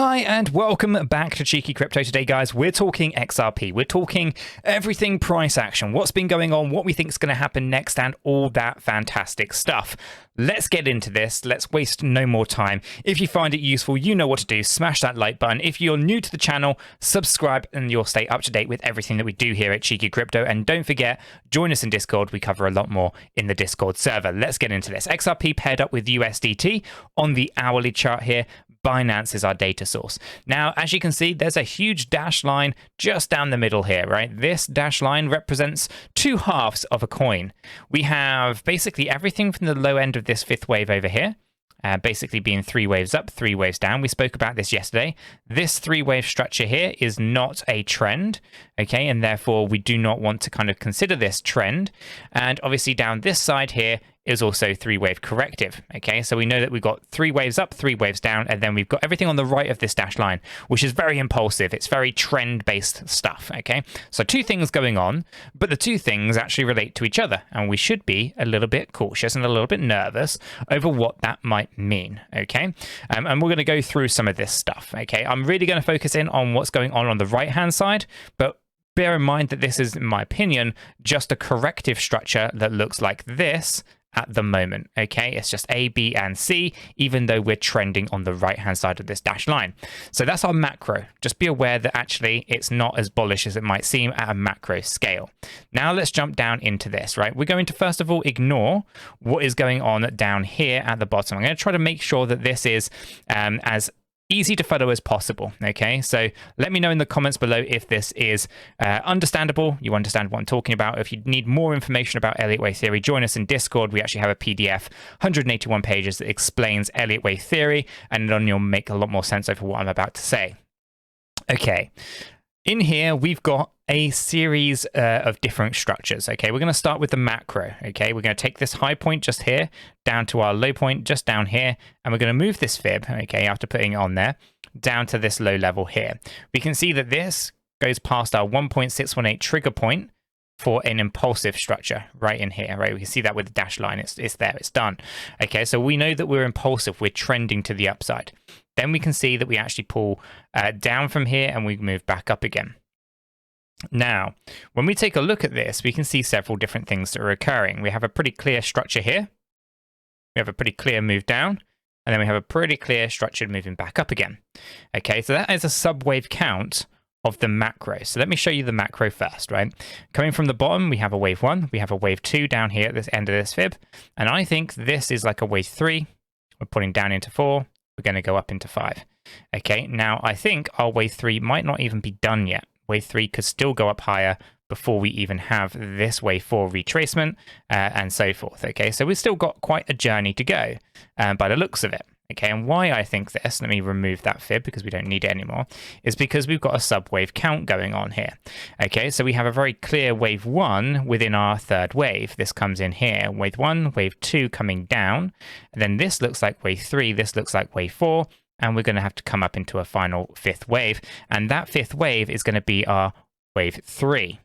Hi and welcome back to Cheeky Crypto. Today, guys, we're talking XRP. We're talking everything price action, what's been going on, what we think is going to happen next, and all that fantastic stuff. Let's get into this. Let's waste no more time. If you find it useful, you know what to do. Smash that like button. If you're new to the channel, subscribe and you'll stay up to date with everything that we do here at Cheeky Crypto. And don't forget, join us in Discord. We cover a lot more in the Discord server. Let's get into this. XRP paired up with USDT on the hourly chart here. Binance is our data source. Now, as you can see, there's a huge dash line just down the middle here, right? This dash line represents two halves of a coin. We have basically everything from the low end of this fifth wave over here, basically being 3 waves up, 3 waves down. We spoke about this yesterday. This 3-wave structure here is not a trend, okay? And therefore, we do not want to kind of consider this trend. And obviously down this side here is also 3-wave corrective, okay? So we know that we've got 3 waves up, 3 waves down, and then we've got everything on the right of this dash line, which is very impulsive. It's very trend-based stuff, okay? So 2 things going on, but the 2 things actually relate to each other, and we should be a little bit cautious and a little bit nervous over what that might mean, okay? And we're going to go through some of this stuff, okay? I'm really going to focus in on what's going on the right-hand side, but bear in mind that this is, in my opinion, just a corrective structure that looks like this at the moment, okay? It's just A, B, and C, even though we're trending on the right-hand side of this dash line. So that's our macro. Just be aware that actually it's not as bullish as it might seem at a macro scale. Now let's jump down into this, right? We're going to, first of all, ignore what is going on down here at the bottom. I'm going to try to make sure that this is as easy to follow as possible, okay? So let me know in the comments below if this is understandable, you understand what I'm talking about. If you need more information about Elliott Wave theory, join us in Discord. We actually have a PDF, 181 pages, that explains Elliott Wave theory, and then you'll make a lot more sense over what I'm about to say. Okay, in here we've got a series of different structures, okay? We're going to start with the macro, okay? We're going to take this high point just here down to our low point just down here, and we're going to move this fib, okay, after putting it on there, down to this low level here. We can see that this goes past our 1.618 trigger point for an impulsive structure right in here, right? We can see that with the dash line. It's there, it's done. Okay, so we know that we're impulsive, we're trending to the upside. Then we can see that we actually pull down from here and we move back up again. Now, when we take a look at this, we can see several different things that are occurring. We have a pretty clear structure here. We have a pretty clear move down, and then we have a pretty clear structure moving back up again. Okay, so that is a sub-wave count of the macro. So let me show you the macro first, right? Coming from the bottom, we have a wave 1, we have a wave 2 down here at this end of this fib, and I think this is like a wave 3. We're putting down into 4, we're going to go up into 5. Okay, now I think our wave 3 might not even be done yet. Wave 3 could still go up higher before we even have this wave 4 retracement and so forth. Okay, so we've still got quite a journey to go by the looks of it. Okay, and why I think this, let me remove that fib because we don't need it anymore, is because we've got a sub-wave count going on here. Okay, so we have a very clear wave 1 within our third wave. This comes in here, wave 1, wave 2 coming down, and then this looks like wave 3, this looks like wave 4, and we're going to have to come up into a final 5th wave, and that 5th wave is going to be our wave 3.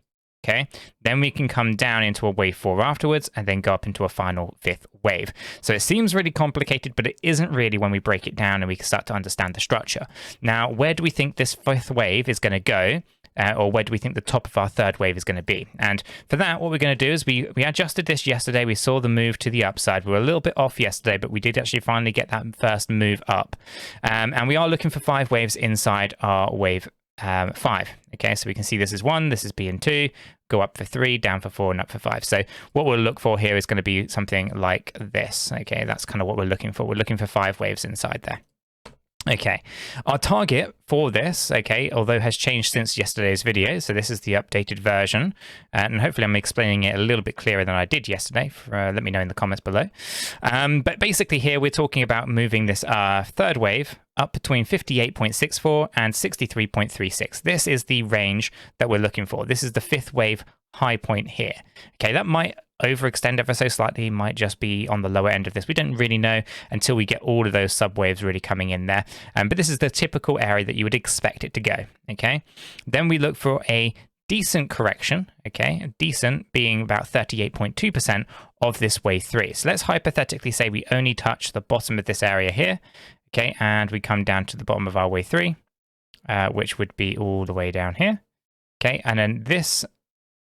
Okay, then we can come down into a wave 4 afterwards and then go up into a final 5th wave. So it seems really complicated, but it isn't really when we break it down and we can start to understand the structure. Now, where do we think this 5th wave is going to go? Or where do we think the top of our third wave is going to be? And for that, what we're going to do is we adjusted this yesterday. We saw the move to the upside. We were a little bit off yesterday, but we did actually finally get that first move up. And we are looking for 5 waves inside our wave 5. Okay, so we can see this is 1, this is B and 2, go up for 3, down for 4, and up for 5. So what we'll look for here is going to be something like this. Okay, that's kind of what we're looking for. We're looking for 5 waves inside there. Okay, our target for this, okay, although has changed since yesterday's video, so this is the updated version, and hopefully I'm explaining it a little bit clearer than I did yesterday. Let me know in the comments below. But basically here we're talking about moving this third wave up between 58.64 and 63.36. This is the range that we're looking for. This is the 5th wave high point here. Okay, that might overextend ever so slightly, might just be on the lower end of this. We don't really know until we get all of those subwaves really coming in there. But this is the typical area that you would expect it to go. Okay, then we look for a decent correction. Okay, decent being about 38.2% of this wave 3. So let's hypothetically say we only touch the bottom of this area here. Okay, and we come down to the bottom of our way 3, which would be all the way down here. Okay, and then this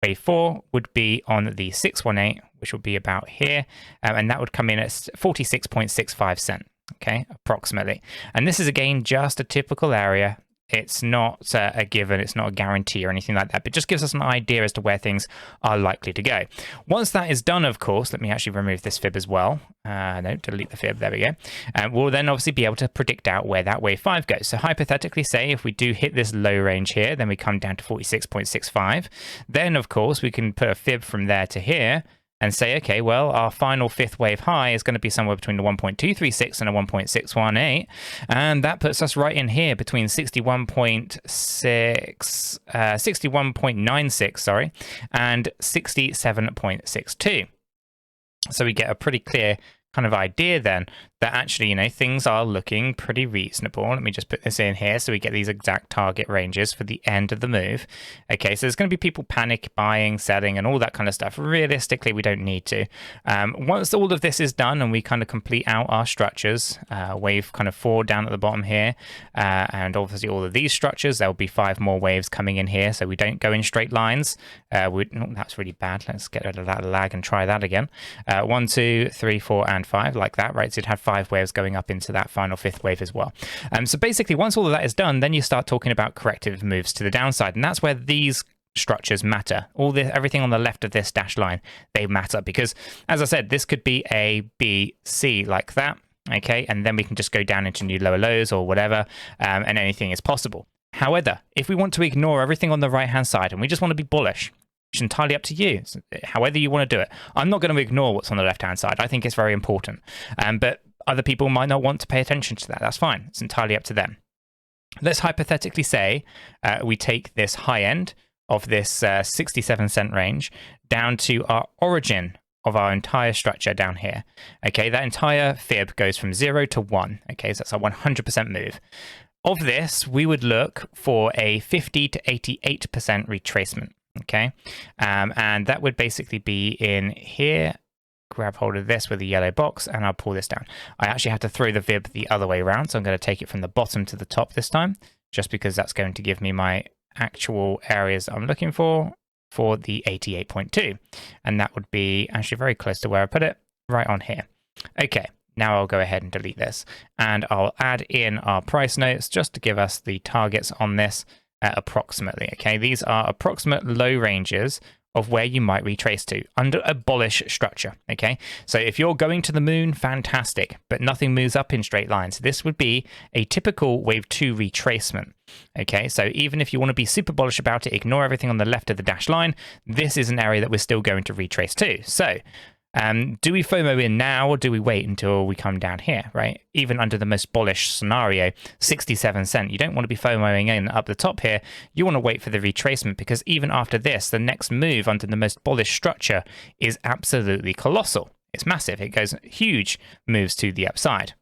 way 4 would be on the 618, which would be about here, and that would come in at 46.65 cents. Okay, approximately. And this is again just a typical area. It's not a given, it's not a guarantee or anything like that, but just gives us an idea as to where things are likely to go. Once that is done, of course, let me actually remove this fib as well. No, delete the fib, there we go. We'll then obviously be able to predict out where that wave 5 goes. So hypothetically, say if we do hit this low range here, then we come down to 46.65. Then, of course, we can put a fib from there to here, and say, okay, well, our final 5th wave high is going to be somewhere between the 1.236 and a 1.618, and that puts us right in here between 61.96, and 67.62. So we get a pretty clear kind of idea then that actually, you know, things are looking pretty reasonable. Let me just put this in here so we get these exact target ranges for the end of the move. Okay, so there's going to be people panic buying, selling, and all that kind of stuff. Realistically, we don't need to. Once all of this is done and we kind of complete out our structures, wave kind of 4 down at the bottom here, and obviously all of these structures, there'll be 5 more waves coming in here, so we don't go in straight lines. That's really bad. Let's get rid of that lag and try that again. 1, 2, 3, 4, and 5, like that, right? So you'd have 5 waves going up into that final 5th wave as well. So basically, once all of that is done, then you start talking about corrective moves to the downside, and that's where these structures matter. Everything on the left of this dashed line, they matter because, as I said, this could be A, B, C, like that. Okay, and then we can just go down into new lower lows or whatever, and anything is possible. However, if we want to ignore everything on the right hand side and we just want to be bullish, it's entirely up to you, however you want to do it. I'm not going to ignore what's on the left hand side. I think it's very important, but other people might not want to pay attention to that. That's fine. It's entirely up to them. Let's hypothetically say we take this high end of this 67 cent range down to our origin of our entire structure down here. Okay, that entire fib goes from 0 to 1. Okay, so that's a 100% move. Of this, we would look for a 50 to 88% retracement. Okay, and that would basically be in here. Grab hold of this with a yellow box and I'll pull this down. I actually have to throw the fib the other way around, so I'm going to take it from the bottom to the top this time, just because that's going to give me my actual areas that I'm looking for the 88.2, and that would be actually very close to where I put it, right on here. Okay, now I'll go ahead and delete this, and I'll add in our price notes just to give us the targets on this approximately. Okay, these are approximate low ranges of where you might retrace to under a bullish structure. Okay, so if you're going to the moon, fantastic, but nothing moves up in straight lines. This would be a typical wave 2 retracement. Okay, so even if you want to be super bullish about it, ignore everything on the left of the dashed line, this is an area that we're still going to retrace to. So do we FOMO in now or do we wait until we come down here, right? Even under the most bullish scenario, 67 cent, you don't want to be FOMOing in up the top here. You want to wait for the retracement, because even after this, the next move under the most bullish structure is absolutely colossal. It's massive. It goes huge moves to the upside.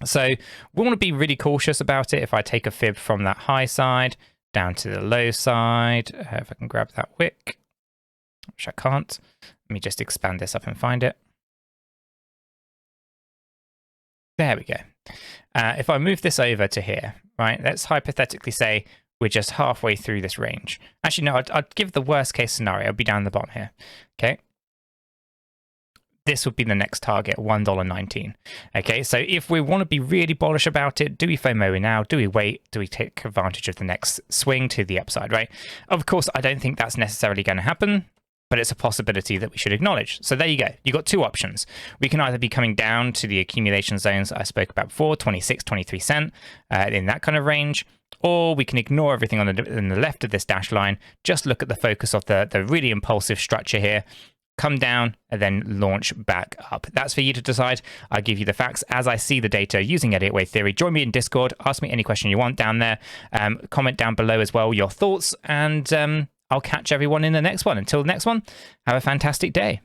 So we want to be really cautious about it. If I take a fib from that high side down to the low side, if I can grab that wick, which I can't. Let me just expand this up and find it. There we go. If I move this over to here, right, let's hypothetically say we're just halfway through this range. Actually, no, I'd give the worst case scenario. I'd be down the bottom here. Okay. This would be the next target, $1.19. Okay, so if we want to be really bullish about it, do we FOMO now? Do we wait? Do we take advantage of the next swing to the upside, right? Of course, I don't think that's necessarily going to happen, but it's a possibility that we should acknowledge. So there you go. You've got two options. We can either be coming down to the accumulation zones I spoke about before, 26, 23 cent, in that kind of range, or we can ignore everything on the left of this dash line, just look at the focus of the really impulsive structure here, come down, and then launch back up. That's for you to decide. I'll give you the facts as I see the data using 𝗕𝗓𝗪 theory. Join me in Discord. Ask me any question you want down there. Comment down below as well your thoughts, and I'll catch everyone in the next one. Until the next one, have a fantastic day.